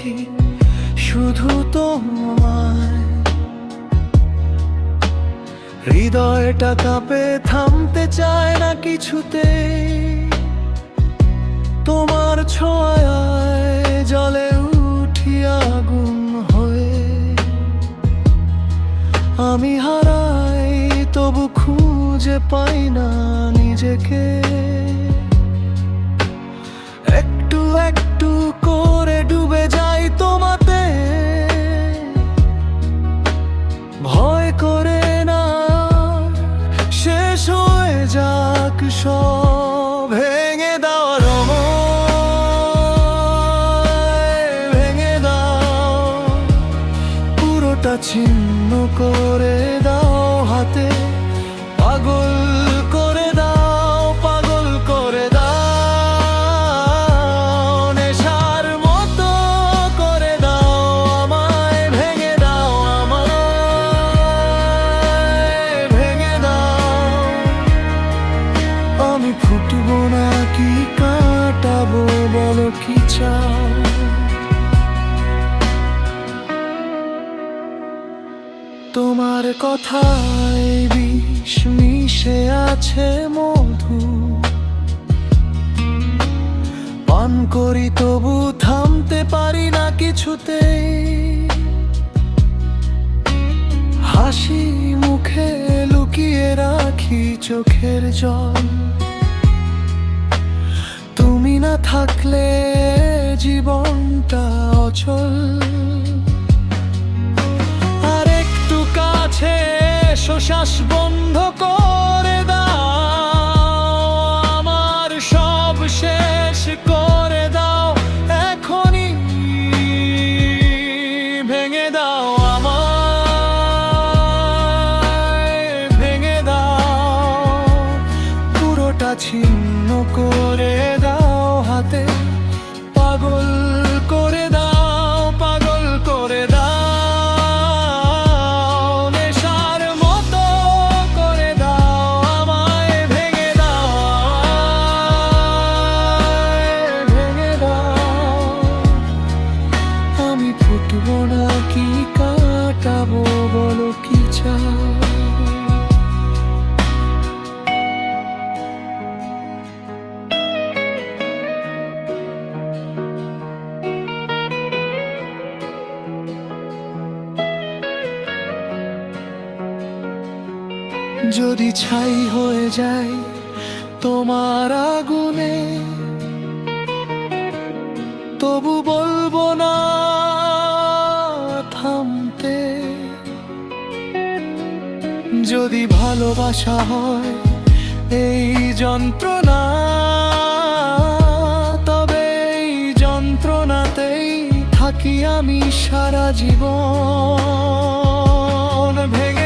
দেখি শুধু তোমায়। হৃদয়টা কাঁপে, থামতে চায় না কিছুতে। তোমার ছোঁয়ায় জলে উঠি আগুন হয়ে। আমি হারাই তবু খুঁজে পাই না নিজেকে। একটু একটু করে ডুবে যাই তোমাতে, ভয় করে না শেষ হয়ে যাক সব। ভেঙে দাও রময়, ভেঙে দাও পুরোটা ছিন্ন করে দাও হাতে। পাগল করে দাও, পাগল করে দাও, নেশার মতো করে দাও আমায়। ভেঙে দাও আমায়, ভেঙে দাও। আমি ফুটবো না কি কাটাবো, বলো কি চাও? তোমার কথায় বিষ মিশে আছে মধু। পান করি তবু থামতে পারি না কিছুতেই। হাসি মুখে লুকিয়ে রাখি চোখের জল। তুমি না থাকলে জীবনটা অচল। আর একটু কাছে এসো, শ্বাস বন্ধ করে দাও, আমার সব শেষ করে দাও এখনই। ভেঙে দাও আমায়, ভেঙে দাও পুরোটা ছিন্ন করে দাও হাতে। পাগল করে দাও, পাগল করে দাও, নেশার মতো করে দাও আমায়। ভেঙে দাও, ভেঙে দাও। আমি ফুটবো না কি কাটাবো, বলো কি চাও? যদি ছাই হয়ে যায় তোমার আগুনে, তবু বলবো না থামতে। যদি ভালোবাসা হয় এই যন্ত্রণা, তবে এই যন্ত্রণাতেই থাকি আমি সারা জীবন। ভেঙে